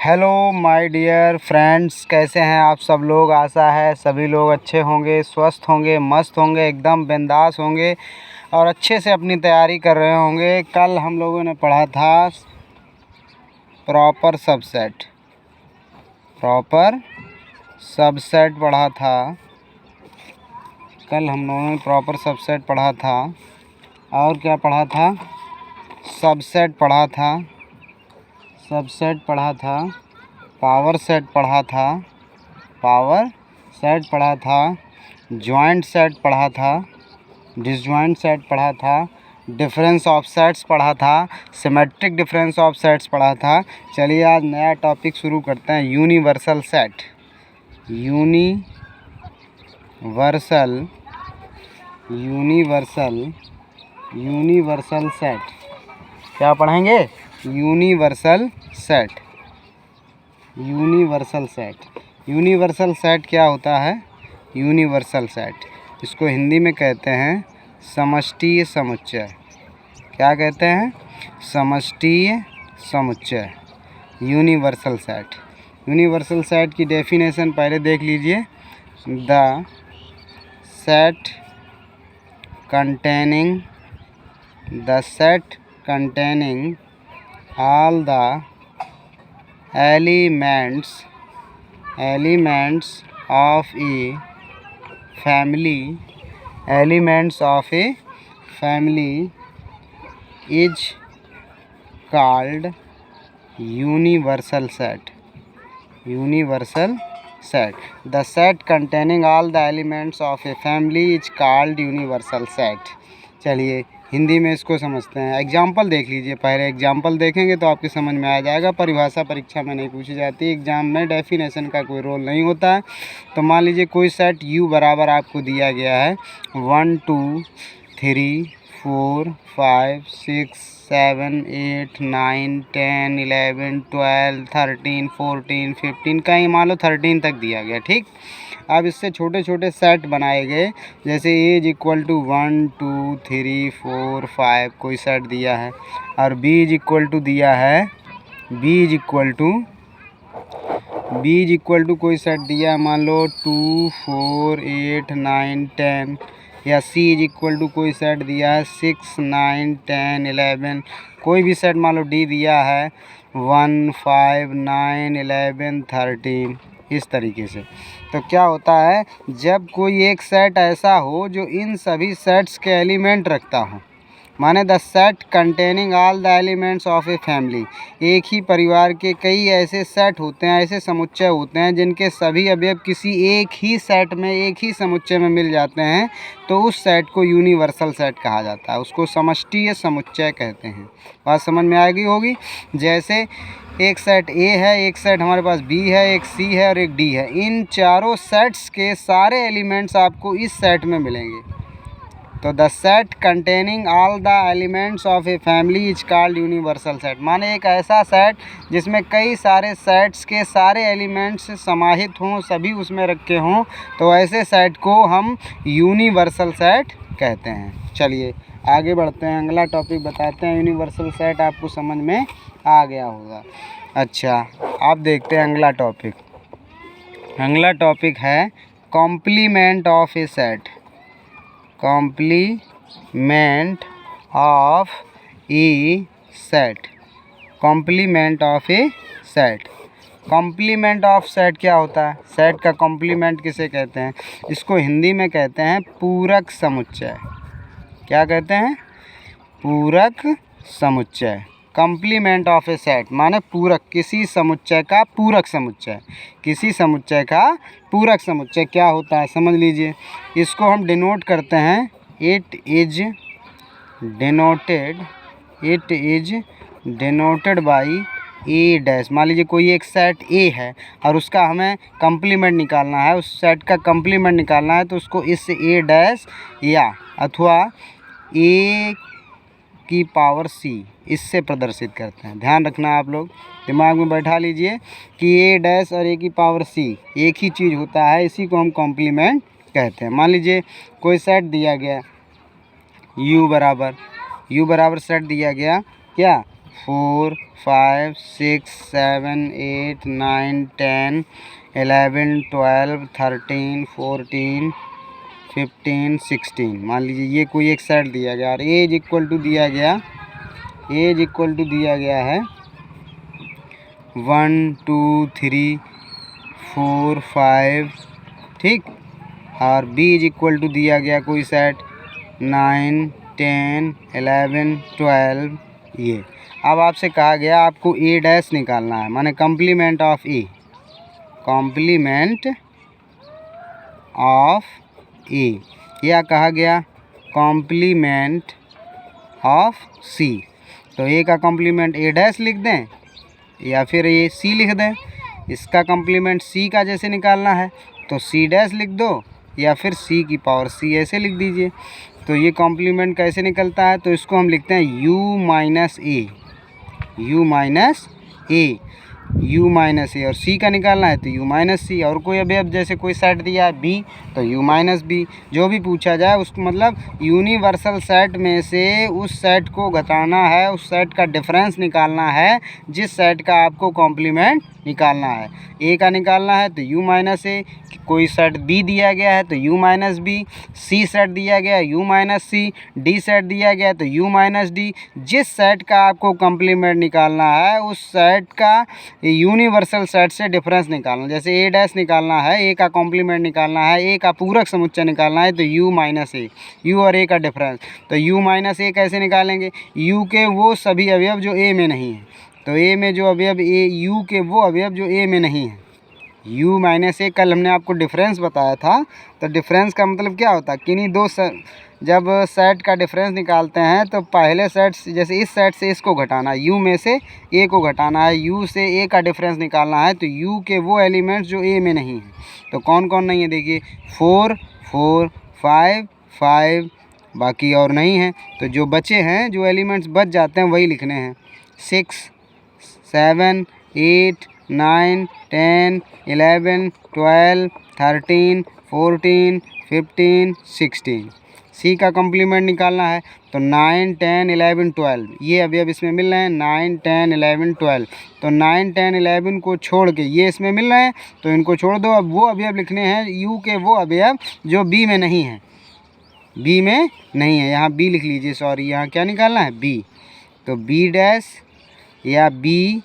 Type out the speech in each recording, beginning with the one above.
Hello my dear friends, कैसे हैं आप सब लोग। आशा है सभी लोग अच्छे होंगे, स्वस्थ होंगे, मस्त होंगे, एकदम बिंदास होंगे और अच्छे से अपनी तैयारी कर रहे होंगे। कल हम लोगों ने पढ़ा था प्रॉपर सबसेट पढ़ा था। कल हम लोगों ने प्रॉपर सबसेट पढ़ा था और क्या पढ़ा था, सबसेट पढ़ा था, पावर सेट पढ़ा था, जॉइंट सेट पढ़ा था, डिसजॉइंट सेट पढ़ा था, डिफरेंस ऑफ सेट्स पढ़ा था, सिमेट्रिक डिफरेंस ऑफ सेट्स पढ़ा था। चलिए आज नया टॉपिक शुरू करते हैं, यूनिवर्सल सेट। यूनिवर्सल सेट क्या पढ़ेंगे, यूनिवर्सल सेट क्या होता है। यूनिवर्सल सेट इसको हिंदी में कहते हैं समष्टीय समुच्चय। क्या कहते हैं, समष्टीय समुच्चय, यूनिवर्सल सेट की डेफिनेशन पहले देख लीजिए। The set containing all the elements of a family is called universal set. The set containing all the elements of a family is called universal set. चलिए हिंदी में इसको समझते हैं। एग्जाम्पल देख लीजिए, पहले एग्जाम्पल देखेंगे तो आपकी समझ में आ जाएगा। परिभाषा परीक्षा में नहीं पूछी जाती, एग्जाम में डेफिनेशन का कोई रोल नहीं होता है। तो मान लीजिए कोई सेट U बराबर आपको दिया गया है 1 2 3 4 5 6 7 8 9 10 11 12 13 14 15, कहीं मान लो 13 तक दिया गया, ठीक। अब इससे छोटे छोटे सेट बनाए गए, जैसे A = 1 2 3 4 5 कोई सेट दिया है, और B = दिया है कोई सेट दिया है, मान लो 2 4 8 9 10, या C = कोई सेट दिया है 6 9 10 11, कोई भी सेट मान लो D दिया है 1 5 9 11 13, इस तरीके से। तो क्या होता है, जब कोई एक सेट ऐसा हो जो इन सभी सेट्स के एलिमेंट रखता हो, माने the set containing all the elements of a family, एक ही परिवार के कई ऐसे सेट होते हैं, ऐसे समुच्चय होते हैं जिनके सभी अवयव किसी एक ही सेट में, एक ही समुच्चय में मिल जाते हैं, तो उस सेट को यूनिवर्सल सेट कहा जाता है, उसको समष्टीय समुच्चय कहते हैं। बात समझ में आ गई होगी। जैसे एक सेट A है, एक सेट हमारे पास B है, एक C है और एक D है, इन चारों सेट्स के सारे एलिमेंट्स आपको इस सेट में मिलेंगे। तो the set containing all the elements of a family is called universal set, माने एक ऐसा सेट जिसमें कई सारे सेट्स के सारे एलिमेंट्स समाहित हों, सभी उसमें रखे हों, तो ऐसे सेट को हम यूनिवर्सल सेट कहते हैं। चलिए आगे बढ़ते हैं, अगला टॉपिक बताते हैं। यूनिवर्सल सेट आपको समझ में आ गया होगा। अच्छा, आप देखते हैं अगला टॉपिक है complement of a set. Complement of a set. Complement of set क्या होता है, सेट का कॉम्प्लीमेंट किसे कहते हैं, इसको हिंदी में कहते हैं पूरक समुच्चय। क्या कहते हैं, पूरक समुच्चय। कॉम्प्लीमेंट ऑफ ए सेट माने पूरक, किसी समुच्चय का पूरक समुच्चय। क्या होता है समझ लीजिए, इसको हम डिनोट करते हैं, it is denoted by A dash. मान लीजिए कोई एक सेट A है और उसका हमें कॉम्प्लीमेंट निकालना है, उस सेट का कॉम्प्लीमेंट निकालना है, तो उसको इस A डैश या अथवा A की पावर C इससे प्रदर्शित करते हैं। ध्यान रखना, आप लोग दिमाग में बैठा लीजिए कि A डैश और A की पावर C एक ही चीज़ होता है, इसी को हम कॉम्प्लीमेंट कहते हैं। मान लीजिए कोई सेट दिया गया U बराबर सेट दिया गया क्या 4 5 6 7 8 9 10 11 12 13 14 15 16। मान लीजिए ये कोई एक सेट दिया गया और एज इक्वल टू दिया गया है 1 2 3 4 5, ठीक। और बी इज इक्वल टू दिया गया कोई सेट 9 10 11 12 ये। अब आपसे कहा गया आपको ए डैश निकालना है, माने कॉम्प्लीमेंट ऑफ ए, या कहा गया कॉम्प्लीमेंट ऑफ सी। तो ए का कॉम्प्लीमेंट ए डैश लिख दें या फिर ये सी लिख दें। इसका कॉम्प्लीमेंट सी का जैसे निकालना है तो सी डैश लिख दो या फिर सी की पावर सी ऐसे लिख दीजिए। तो ये कॉम्प्लीमेंट कैसे निकलता है, तो इसको हम लिखते हैं u माइनस ए और सी का निकालना है तो u माइनस सी। और कोई अभी जैसे कोई सेट दिया है b तो u माइनस बी, जो भी पूछा जाए उसको मतलब यूनिवर्सल सेट में से उस सेट को घटाना है, उस सेट का डिफरेंस निकालना है जिस सेट का आपको कॉम्प्लीमेंट निकालना है। ए का निकालना है तो u माइनस ए, कोई सेट बी दिया गया है तो u माइनस बी, सी सेट दिया गया है u माइनस सी, डी सेट दिया गया है तो u माइनस डी। जिस सेट का आपको कॉम्प्लीमेंट निकालना है उस सेट का यूनिवर्सल सेट से डिफरेंस निकालना। जैसे ए डैश निकालना है, ए का कॉम्प्लीमेंट निकालना है, ए का पूरक समुच्चय निकालना है तो u माइनस ए, u और ए का डिफरेंस। तो u माइनस ए कैसे निकालेंगे, u के वो सभी अवयव जो a में नहीं है, तो a में जो अवयव u के वो अवयव जो a में नहीं है। u माइनस ए कल हमने आपको डिफरेंस बताया था, तो डिफरेंस का मतलब क्या होता है, किन्हीं दो जब सेट का डिफरेंस निकालते हैं तो पहले सेट जैसे इस सेट से इसको घटाना, u में से a को घटाना है, u से a का डिफरेंस निकालना है तो u के वो एलिमेंट्स जो a में नहीं है। तो कौन कौन नहीं है देखिए, 4 4 5 5, बाकी और नहीं है। तो जो बचे हैं, जो एलिमेंट्स बच जाते हैं वही लिखने हैं, 6 7 8 9 10 11 12 13 14 15 16। सी का कॉम्प्लीमेंट निकालना है तो 9 10 11 12, ये अभी अब इसमें मिल रहे हैं 9 10 11 12। तो 9 10 11 को छोड़ के ये इसमें मिल रहे हैं तो इनको छोड़ दो। अब वो अवयव लिखने हैं यू के वो अवयव जो बी में नहीं है, यहाँ बी लिख लीजिए, सॉरी यहाँ क्या निकालना है बी। तो बी डैश या बी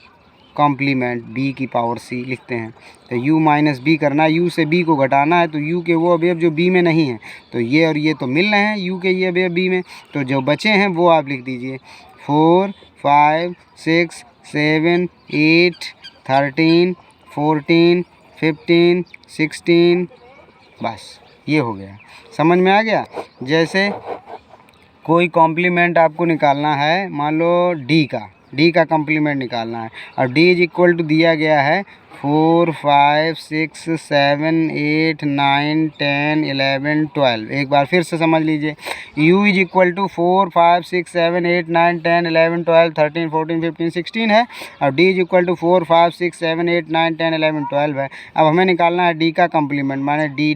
कॉम्प्लीमेंट बी की पावर सी लिखते हैं। तो u माइनस बी करना है, u से b को घटाना है तो u के वो अवयव जो b में नहीं है, तो ये और ये तो मिल रहे हैं u के ये अवयव b में, तो जो बचे हैं वो आप लिख दीजिए 4 5 6 7 8 13 14 15 16। बस ये हो गया, समझ में आ गया। जैसे कोई कॉम्प्लीमेंट आपको निकालना है, मान लो डी का कॉम्प्लीमेंट निकालना है और डी इज इक्वल टू दिया गया है 4 5 6 7 8 9 10 11 12। एक बार फिर से समझ लीजिए, u इज इक्वल टू 4 5 6 7 8 9 10 11 12 13 14 15 16 है और d इज इक्वल टू 4 5 6 7 8 9 10 11 12 है। अब हमें निकालना है d का कॉम्प्लीमेंट, माने डी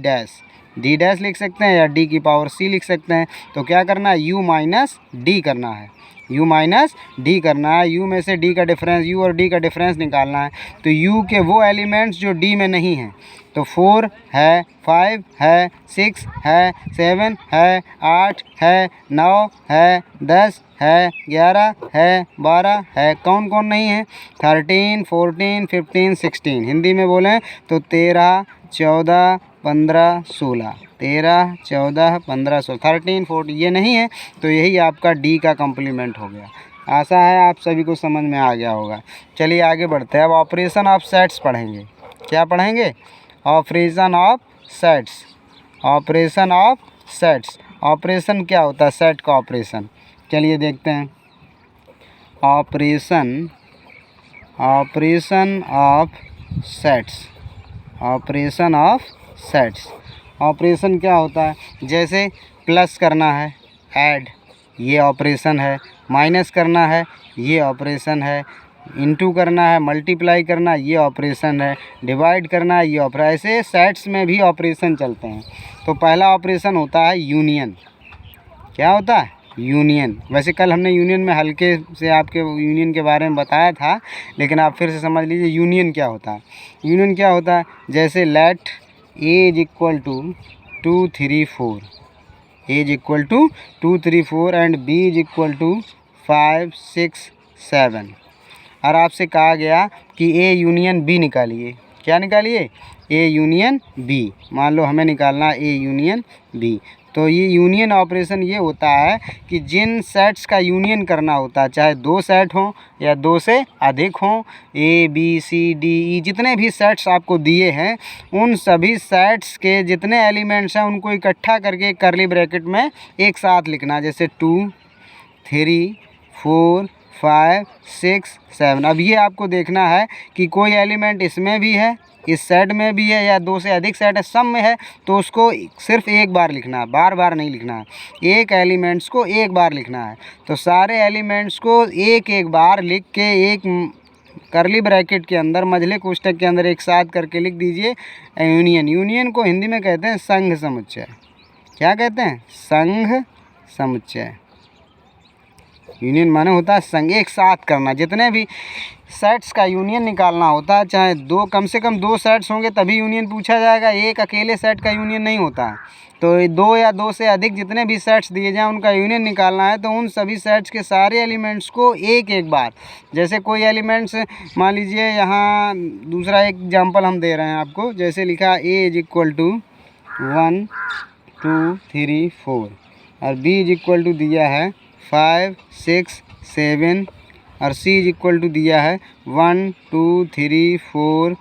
डैश लिख सकते हैं या d की पावर c लिख सकते हैं। तो क्या करना है, u माइनस डी करना है, u माइनस डी करना है। u में से d का डिफरेंस, u और d का डिफरेंस निकालना है। तो u के वो एलिमेंट्स जो d में नहीं हैं, तो 4 है, 5 है, 6 है, 7 है, 8 है, 9 है, 10 है, 11 है, 12 है। कौन कौन नहीं है, 13 14 15 16। हिंदी में बोलें तो 13 14 15 16, 13 14 15 16, 13 14 ये नहीं है, तो यही आपका डी का कॉम्प्लीमेंट हो गया। आशा है आप सभी को समझ में आ गया होगा। चलिए आगे बढ़ते हैं, अब ऑपरेशन ऑफ सेट्स पढ़ेंगे। क्या पढ़ेंगे, ऑपरेशन ऑफ सेट्स। ऑपरेशन क्या होता है, सेट का ऑपरेशन। चलिए देखते हैं, ऑपरेशन ऑफ सेट्स। ऑपरेशन क्या होता है, जैसे प्लस करना है, ऐड, ये ऑपरेशन है। माइनस करना है, ये ऑपरेशन है। इनटू करना है, मल्टीप्लाई करना, ये ऑपरेशन है। डिवाइड करना है, ये ऑपरेशन। ऐसे सेट्स में भी ऑपरेशन चलते हैं। तो पहला ऑपरेशन होता है यूनियन। क्या होता है, यूनियन। वैसे कल हमने यूनियन में हल्के से आपके यूनियन के बारे में बताया था, लेकिन आप फिर से समझ लीजिए यूनियन क्या होता है। यूनियन क्या होता है, जैसे let a is equal to 2 3 4, a is equal to 2 3 4 and b is equal to 5 6 7। और आपसे कहा गया कि ए यूनियन बी निकालिए। क्या निकालिए, ए यूनियन बी। मान लो हमें निकालना है ए यूनियन बी। तो ये यूनियन ऑपरेशन ये होता है कि जिन सेट्स का यूनियन करना होता है, चाहे 2 सेट हों या 2 से अधिक हों, A B C D E जितने भी सेट्स आपको दिए हैं, उन सभी सेट्स के जितने एलिमेंट्स हैं उनको इकट्ठा करके कर्ली ब्रैकेट में एक साथ लिखना। जैसे 2 3 4 5 6 7। अब ये आपको देखना है कि कोई एलिमेंट इसमें भी है, इस सेट में भी है, या 2 से अधिक सेट है, सब में है, तो उसको सिर्फ एक बार लिखना है, बार बार नहीं लिखना है। एक एलिमेंट्स को एक बार लिखना है। तो सारे एलिमेंट्स को एक एक बार लिख के एक कर्ली ब्रैकेट के अंदर, मझले कोष्ठक के अंदर एक साथ करके लिख दीजिए यूनियन। यूनियन को हिंदी में कहते हैं संघ समुच्चय। क्या कहते हैं, संघ समुच्चय। यूनियन माने होता है संघ, एक साथ करना। जितने भी सेट्स का यूनियन निकालना होता है, चाहे दो, कम से कम 2 सेट्स होंगे तभी यूनियन पूछा जाएगा, एक अकेले सेट का यूनियन नहीं होता है। तो 2 या 2 से अधिक जितने भी सेट्स दिए जाएँ उनका यूनियन निकालना है, तो उन सभी सेट्स के सारे एलिमेंट्स को एक एक बार, जैसे कोई एलिमेंट्स मान लीजिए, यहाँ दूसरा एक एग्जाम्पल हम दे रहे हैं आपको। जैसे लिखा ए इज इक्वल टू 1 2 3 4 और बी इज इक्वल टू दिया है 5 6 7 और सी इज इक्वल टू दिया है 1 2 3 4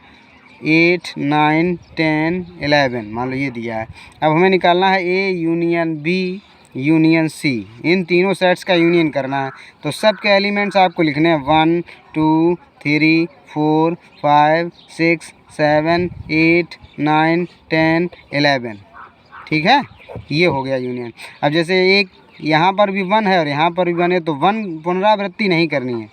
8 9 10 11, मान लो ये दिया है। अब हमें निकालना है A union B union C, इन तीनों सेट्स का यूनियन करना है। तो सब के एलिमेंट्स आपको लिखने हैं 1 2 3 4 5 6 7 8 9 10 11। ठीक है, ये हो गया यूनियन। अब जैसे एक यहाँ पर भी 1 है और यहाँ पर भी 1 है, तो 1 पुनरावृत्ति नहीं करनी है,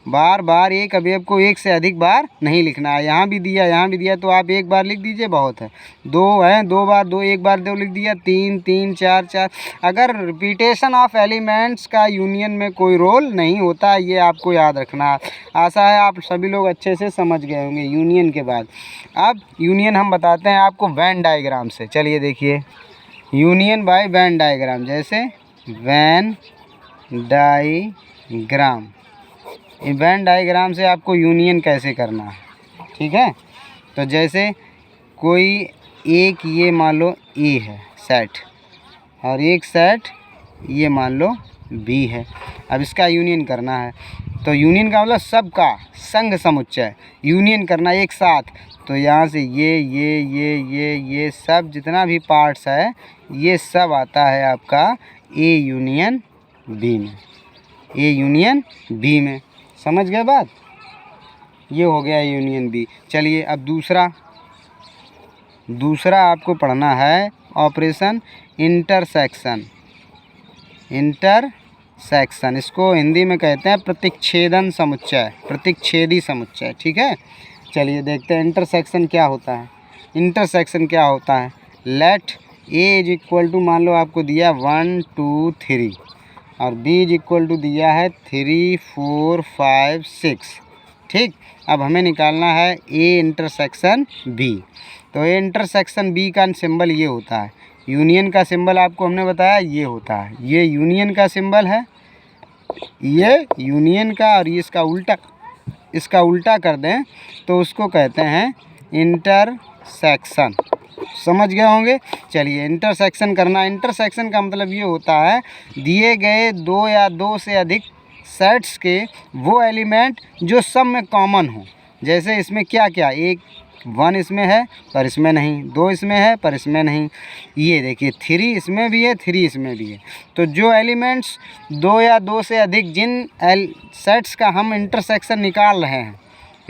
बार बार एक अवयव को एक से अधिक बार नहीं लिखना है। यहाँ भी दिया, यहाँ भी दिया, तो आप एक बार लिख दीजिए, बहुत है। 2 है, 2 बार 2, एक बार 2 लिख दिया, 3 3 4 4। अगर रिपीटेशन ऑफ एलिमेंट्स का यूनियन में कोई रोल नहीं होता, ये आपको याद रखना है। आशा है आप सभी लोग अच्छे से समझ गए होंगे यूनियन के बाद। अब यूनियन हम बताते हैं आपको वेन डायग्राम से। चलिए देखिए, यूनियन बाय वेन डायग्राम। जैसे वेन डायग्राम, वेन डायग्राम से आपको यूनियन कैसे करना है, ठीक है। तो जैसे कोई एक, ये मान लो ए है सेट, और एक सेट ये मान लो बी है। अब इसका यूनियन करना है, तो यूनियन का मतलब सबका संघ समुच्चय यूनियन करना एक साथ। तो यहाँ से ये सब जितना भी पार्ट्स है, ये सब आता है आपका ए यूनियन बी में, ए यूनियन बी में। समझ गए बात, ये हो गया यूनियन बी। चलिए अब दूसरा आपको पढ़ना है ऑपरेशन इंटरसेक्शन। इंटरसेक्शन, इसको हिंदी में कहते हैं प्रतिच्छेदन समुच्चय, प्रतिच्छेदी समुच्चय, ठीक है। चलिए देखते हैं इंटरसेक्शन क्या होता है। इंटरसेक्शन क्या होता है, let a is equal to, मान लो आपको दिया 1 2 3 और बी इज इक्वल टू दिया है 3 4 5 6, ठीक। अब हमें निकालना है ए इंटरसेक्शन बी। तो ए इंटरसेक्शन बी का सिंबल ये होता है, यूनियन का सिंबल आपको हमने बताया ये होता है, ये यूनियन का सिंबल है, ये यूनियन का, और ये इसका उल्टा कर दें तो उसको कहते हैं इंटरसेक्शन। समझ गए होंगे। चलिए इंटरसेक्शन करना, इंटरसेक्शन का मतलब ये होता है दिए गए 2 या 2 से अधिक सेट्स के वो एलिमेंट जो सब में कॉमन हो। जैसे इसमें क्या क्या, एक 1 इसमें है पर इसमें नहीं, 2 इसमें है पर इसमें नहीं, ये देखिए 3 इसमें भी है 3 इसमें भी है। तो जो एलिमेंट्स 2 या 2 से अधिक जिन सेट्स का हम इंटरसेक्शन निकाल रहे हैं,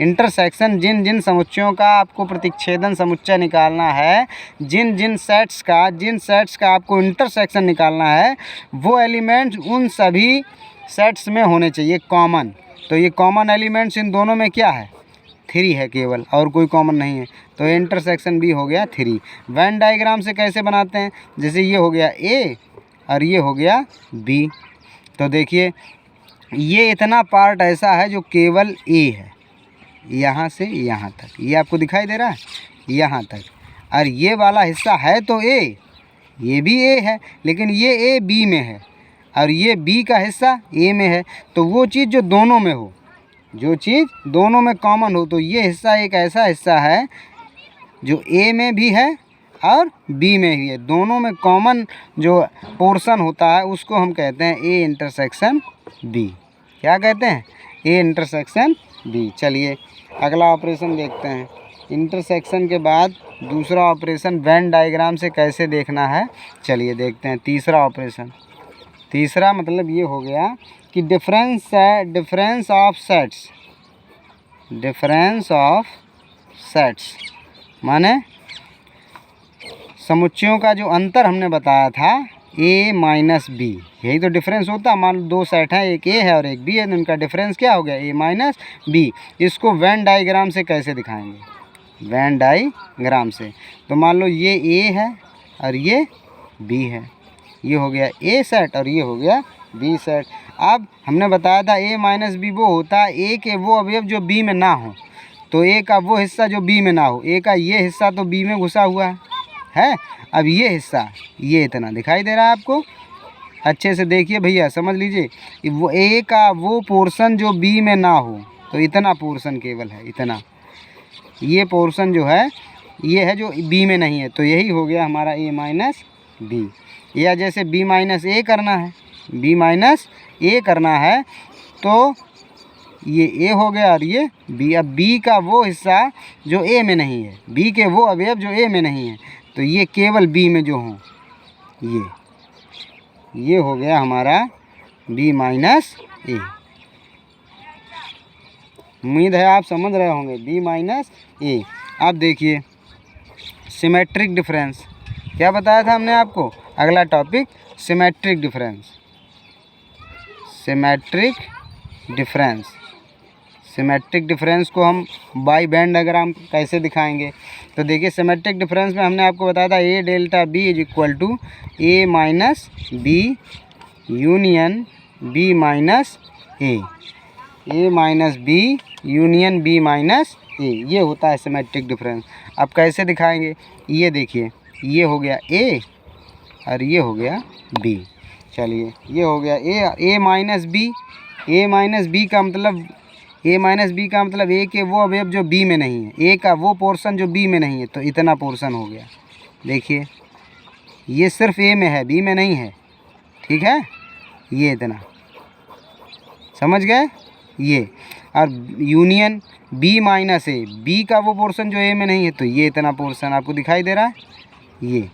इंटरसेक्शन जिन जिन समुच्चयों का आपको प्रतिच्छेदन समुच्चय निकालना है, जिन सेट्स का आपको इंटरसेक्शन निकालना है, वो एलिमेंट्स उन सभी सेट्स में होने चाहिए कॉमन। तो ये कॉमन एलिमेंट्स इन दोनों में क्या है, 3 है केवल, और कोई कॉमन नहीं है। तो इंटरसेक्शन बी हो गया 3। वेन डायग्राम से कैसे बनाते हैं, जैसे ये हो गया ए और ये हो गया बी, तो देखिए ये इतना पार्ट ऐसा है जो केवल ए है, यहाँ से यहाँ तक, ये आपको दिखाई दे रहा है यहाँ तक, और ये वाला हिस्सा है तो ए, ये भी ए है, लेकिन ये ए बी में है और ये बी का हिस्सा ए में है। तो वो चीज़ जो दोनों में हो, जो चीज़ दोनों में कॉमन हो, तो ये हिस्सा एक ऐसा हिस्सा है जो ए में भी है और बी में भी है, दोनों में कॉमन जो पोर्शन होता है उसको हम कहते हैं ए इंटरसेक्शन बी। क्या कहते हैं? A intersection b. चलिए अगला ऑपरेशन देखते हैं। इंटरसेक्शन के बाद दूसरा ऑपरेशन वेन डायग्राम से कैसे देखना है, चलिए देखते हैं। तीसरा ऑपरेशन, तीसरा मतलब ये हो गया कि difference of sets, difference of sets माने समुच्चयों का जो अंतर हमने बताया था a माइनस बी, यही तो डिफरेंस होता है। मान लो दो सेट हैं, एक a है और एक b है, तो उनका डिफरेंस क्या हो गया? a minus b. इसको वेन डायग्राम से कैसे दिखाएंगे? वेन डायग्राम से। तो मान लो ये a है और ये b है, ये हो गया a सेट और ये हो गया b सेट। अब हमने बताया था a माइनस बी वो होता है a के वो अवयव जो b में ना हो, तो a का वो हिस्सा जो b में ना हो, a का ये हिस्सा तो b में घुसा हुआ है। अब ये हिस्सा, ये इतना दिखाई दे रहा है आपको, अच्छे से देखिए भैया, समझ लीजिए। वो a का वो पोर्शन जो b में ना हो, तो इतना पोर्शन केवल है, इतना ये पोर्शन जो है ये है जो b में नहीं है, तो यही हो गया हमारा a माइनस बी। या जैसे b माइनस ए करना है, b माइनस ए करना है तो ये a हो गया और ये b। अब b का वो हिस्सा जो a में नहीं है, b के वो अवयव जो a में नहीं है, तो ये केवल b में जो हों, ये हो गया हमारा b माइनस ए। उम्मीद है आप समझ रहे होंगे, b माइनस ए। अब देखिए सिमेट्रिक डिफरेंस, क्या बताया था हमने आपको? अगला topic symmetric difference. Symmetric difference, symmetric difference को हम बाई वेन डायग्राम कैसे दिखाएंगे? तो देखिए सिमेट्रिक डिफरेंस में हमने आपको बताया था a delta b is equal to a minus B union b minus A, a minus B union b minus A, ये होता है सिमेट्रिक डिफरेंस। अब कैसे दिखाएंगे? ये देखिए, ये हो गया a और ये हो गया b। चलिए ये हो गया a minus b, a minus b का मतलब a माइनस बी का मतलब a के वो अवयव जो b में नहीं है, a का वो पोर्शन जो b में नहीं है, तो इतना पोर्शन हो गया। देखिए ये सिर्फ a में है, b में नहीं है, ठीक है, ये इतना, समझ गए? ये और यूनियन b माइनस ए, b का वो पोर्शन जो a में नहीं है, तो ये इतना पोर्शन आपको दिखाई दे रहा है, ये।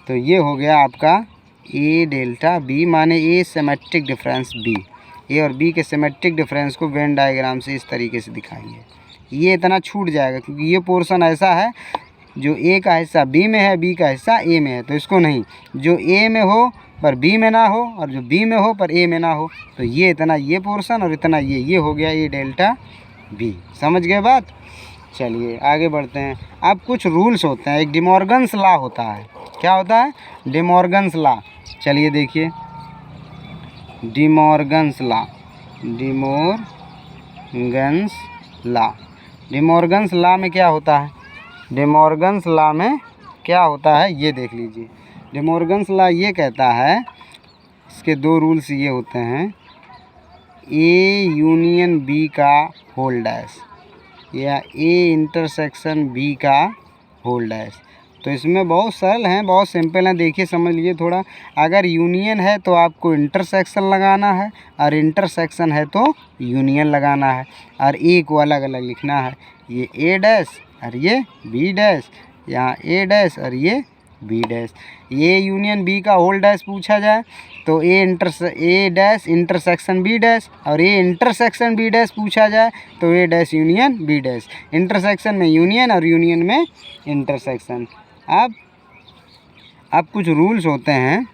तो ये हो गया आपका a डेल्टा b माने a सिमेट्रिक डिफरेंस b। ए और बी के सिमेट्रिक डिफरेंस को वेन डायग्राम से इस तरीके से दिखाएंगे। ये इतना छूट जाएगा क्योंकि ये पोर्शन ऐसा है जो ए का हिस्सा बी में है, बी का हिस्सा ए में है, तो इसको नहीं, जो ए में हो पर बी में ना हो और जो बी में हो पर ए में ना हो, तो ये इतना ये पोर्शन और इतना ये हो गया ए डेल्टा बी। समझ गए बात? चलिए आगे बढ़ते हैं। अब कुछ रूल्स होते हैं, एक डिमॉर्गन्स लॉ होता है। क्या होता है? De Morgan's law. चलिए देखिए De Morgan's law, De Morgan's law, De Morgan's law में क्या होता है? डिमॉर्गन्स लॉ में क्या होता है ये देख लीजिए। डिमॉर्गन्स लॉ ये कहता है, इसके दो रूल्स ये होते हैं, ए यूनियन बी का होल डैश या ए इंटरसेक्शन बी का होल डैश। तो इसमें बहुत सरल हैं, बहुत सिंपल हैं, देखिए समझ लीजिए थोड़ा। अगर यूनियन है तो आपको इंटरसेक्शन लगाना है और इंटरसेक्शन है तो यूनियन लगाना है और ए को अलग अलग लिखना है। ये ए डैश और ये बी डैश, यहाँ ए डैश और ये बी डैश। ये यूनियन बी का होल डैश पूछा जाए तो A dash intersection B dash, और ए इंटरसेक्शन बी डैश पूछा जाए तो A dash union B dash. Intersection में यूनियन और यूनियन में इंटरसेक्शन। अब कुछ रूल्स होते हैं,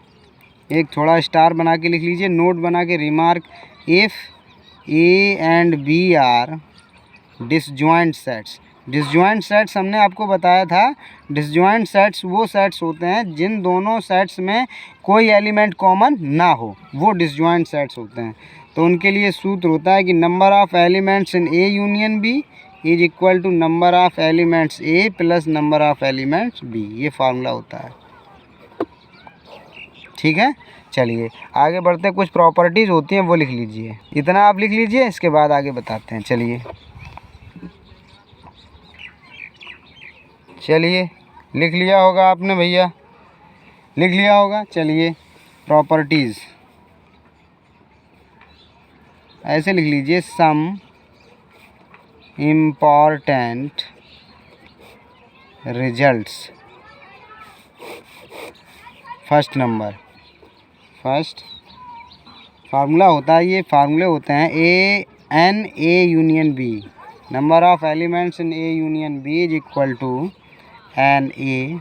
एक थोड़ा स्टार बना के लिख लीजिए, नोट बना के। Remark, if a and b are disjoint sets, disjoint sets हमने आपको बताया था, डिसजॉइंट सेट्स वो सेट्स होते हैं जिन दोनों सेट्स में कोई एलिमेंट कॉमन ना हो, वो डिसजॉइंट सेट्स होते हैं। तो उनके लिए सूत्र होता है कि number of elements in A union b is equal to number of elements a plus number of elements b. ये फार्मूला होता है, ठीक है। चलिए आगे बढ़ते हैं, कुछ प्रॉपर्टीज़ होती हैं वो लिख लीजिए, इतना आप लिख लीजिए, इसके बाद आगे बताते हैं। चलिए लिख लिया होगा आपने भैया, लिख लिया होगा। चलिए प्रॉपर्टीज़ ऐसे लिख लीजिए, some important results. First number, first formula होता है, ये फार्मूले होते हैं a union b, number of elements in A union b is equal to n A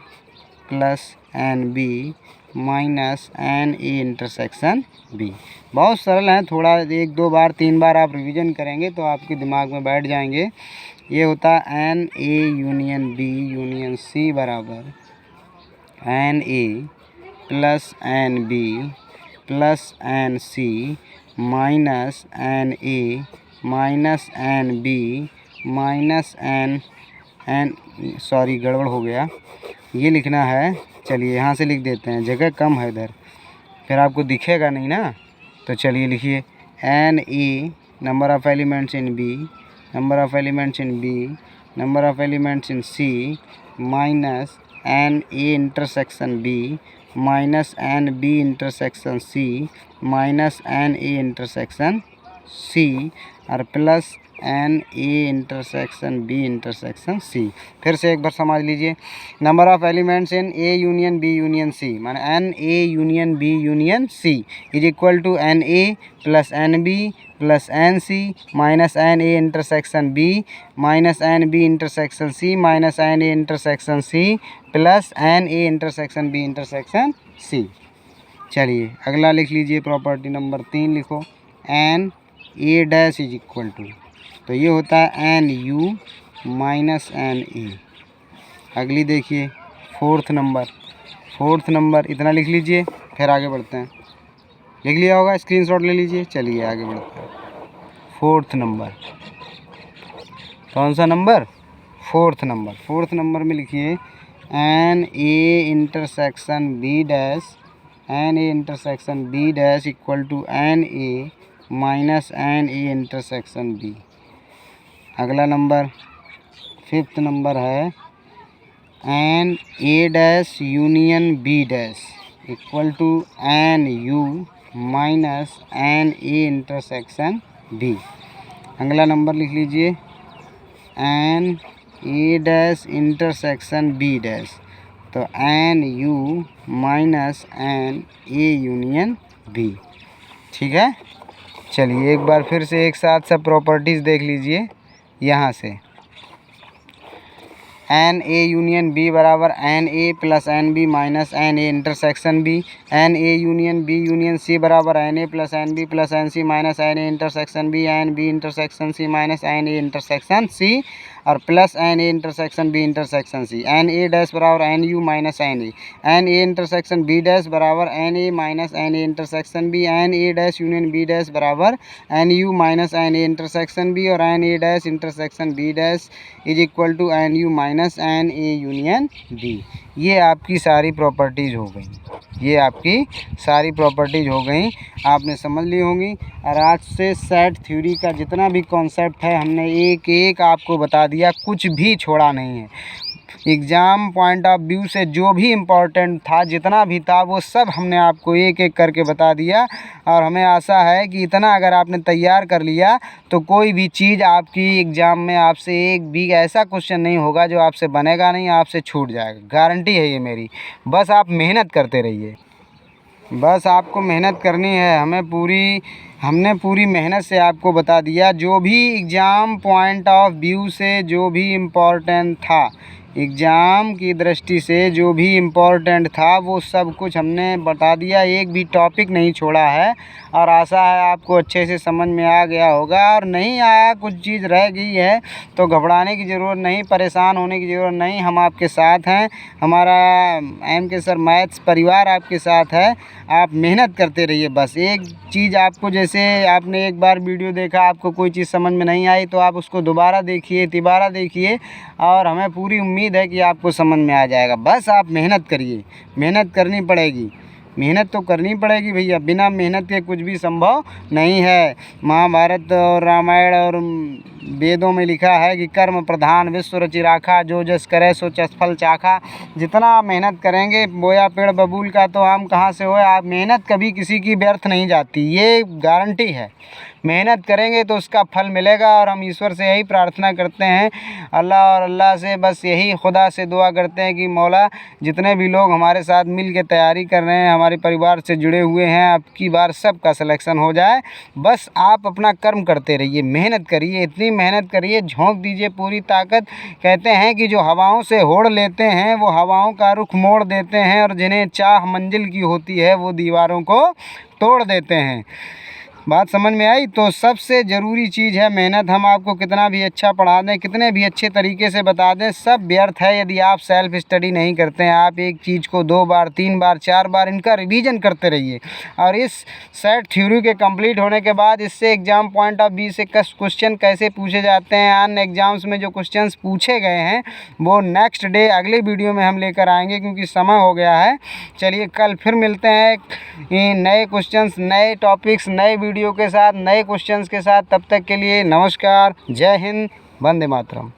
plus n B minus n A intersection b. बहुत सरल हैं, थोड़ा 1 2 बार 3 बार आप रिवीजन करेंगे तो आपके दिमाग में बैठ जाएंगे। ये होता है n A union B union C बराबर n A plus n B plus n C minus n A minus n B minus n sorry गड़बड़ हो गया, ये लिखना है। चलिए यहाँ से लिख देते हैं, जगह कम है इधर, फिर आपको दिखेगा नहीं ना। तो चलिए लिखिए n A number of elements in B, number of elements in B, number of elements in C minus n A intersection B minus n B intersection C minus n A intersection C और plus n ए intersection B intersection C. फिर से एक बार समझ लीजिए, number of elements in A union B union C माने n A union B union C is equal to n A plus n B plus n C minus n A intersection B minus n B intersection C minus n A intersection c plus n A intersection B intersection c. चलिए अगला लिख लीजिए, property number 3 लिखो, n A dash is equal to, तो ये होता है n you minus n a. अगली देखिए फोर्थ नंबर इतना लिख लीजिए, फिर आगे बढ़ते हैं। लिख लिया होगा, स्क्रीनशॉट ले लीजिए। चलिए आगे बढ़ते हैं। फोर्थ नंबर, कौन सा नंबर? फोर्थ नंबर में लिखिए n A intersection B dash, n A intersection B dash equal to n A minus n A intersection B. अगला नंबर, फिफ्थ नंबर है n A dash union B dash equal to n you minus n A intersection B. अगला number लिख लीजिए n ए dash intersection B dash, तो n you minus n A union B. ठीक है। चलिए एक बार फिर से एक साथ सब प्रॉपर्टीज़ देख लीजिए। यहाँ से एन ए यूनियन बी बराबर n A plus n B minus n A intersection B, n A union B union C बराबर एन ए plus n B plus n सी माइनस एन ए intersection B, n B intersection सी minus n ए intersection C और plus n ए intersection B intersection C. N ए dash बराबर n you minus n A intersection B dash बराबर n A minus n A intersection B, n A dash union B dash बराबर n you minus n A intersection B और n A dash intersection B dash is equal to n you minus n A union B. ये आपकी सारी properties हो गई, ये आपकी सारी प्रॉपर्टीज़ हो गई, आपने समझ ली होंगी। और आज से सेट थ्योरी का जितना भी कॉन्सेप्ट है हमने एक एक आपको बता दिया, कुछ भी छोड़ा नहीं है। एग्ज़ाम पॉइंट ऑफ व्यू से जो भी इम्पोर्टेंट था, जितना भी था, वो सब हमने आपको एक एक करके बता दिया। और हमें आशा है कि इतना अगर आपने तैयार कर लिया तो कोई भी चीज़ आपकी एग्ज़ाम में आपसे एक भी ऐसा क्वेश्चन नहीं होगा जो आपसे बनेगा नहीं, आपसे छूट जाएगा, गारंटी है ये मेरी। बस आप मेहनत करते रहिए, बस आपको मेहनत करनी है। हमें पूरी हमने पूरी मेहनत से आपको बता दिया, जो भी एग्ज़ाम पॉइंट ऑफ व्यू से जो भी इम्पोर्टेंट था, एग्ज़ाम की दृष्टि से जो भी इम्पोर्टेंट था वो सब कुछ हमने बता दिया, एक भी टॉपिक नहीं छोड़ा है। और आशा है आपको अच्छे से समझ में आ गया होगा। और नहीं आया, कुछ चीज़ रह गई है तो घबराने की ज़रूरत नहीं, परेशान होने की ज़रूरत नहीं, हम आपके साथ हैं। हमारा MK सर मैथ्स परिवार आपके साथ है। आप मेहनत करते रहिए। बस एक चीज़ आपको, जैसे आपने एक बार वीडियो देखा, आपको कोई चीज़ समझ में नहीं आई तो आप उसको दोबारा देखिए, तिबारा देखिए, और हमें पूरी उम्मीद है कि आपको समझ में आ जाएगा। बस आप मेहनत करिए, मेहनत करनी पड़ेगी, मेहनत तो करनी पड़ेगी भैया, बिना मेहनत के कुछ भी संभव नहीं है। महाभारत और रामायण और वेदों में लिखा है कि कर्म प्रधान विश्व रचि राखा, जो जस करे सो फल चाखा। जितना आप मेहनत करेंगे, बोया पेड़ बबूल का तो आम कहाँ से होए। आप मेहनत कभी किसी की व्यर्थ नहीं जाती, ये गारंटी है। मेहनत करेंगे तो उसका फल मिलेगा। और हम ईश्वर से यही प्रार्थना करते हैं, अल्लाह से बस यही खुदा से दुआ करते हैं कि मौला, जितने भी लोग हमारे साथ मिल के तैयारी कर रहे हैं, हमारे परिवार से जुड़े हुए हैं, अब की बार सबका सिलेक्शन हो जाए। बस आप अपना कर्म करते रहिए, मेहनत करिए, इतनी मेहनत करिए, झोंक दीजिए पूरी ताकत। कहते हैं कि जो हवाओं से होड़ लेते हैं वो हवाओं का रुख मोड़ देते हैं, और जिन्हें चाह मंजिल की होती है वो दीवारों को तोड़ देते हैं। बात समझ में आई? तो सबसे ज़रूरी चीज़ है मेहनत। हम आपको कितना भी अच्छा पढ़ा दें, कितने भी अच्छे तरीके से बता दें, सब व्यर्थ है यदि आप सेल्फ स्टडी नहीं करते हैं। आप एक चीज़ को 2 बार 3 बार 4 बार इनका रिवीजन करते रहिए। और इस सेट थ्योरी के कंप्लीट होने के बाद इससे एग्ज़ाम पॉइंट ऑफ व्यू से क्वेश्चन कैसे पूछे जाते हैं, अन्य एग्ज़ाम्स में जो क्वेश्चन पूछे गए हैं वो नेक्स्ट डे अगले वीडियो में हम लेकर आएँगे, क्योंकि समय हो गया है। चलिए कल फिर मिलते हैं नए क्वेश्चंस, नए टॉपिक्स, नए वीडियो के साथ, नए क्वेश्चंस के साथ। तब तक के लिए नमस्कार, जय हिंद, वंदे मातरम।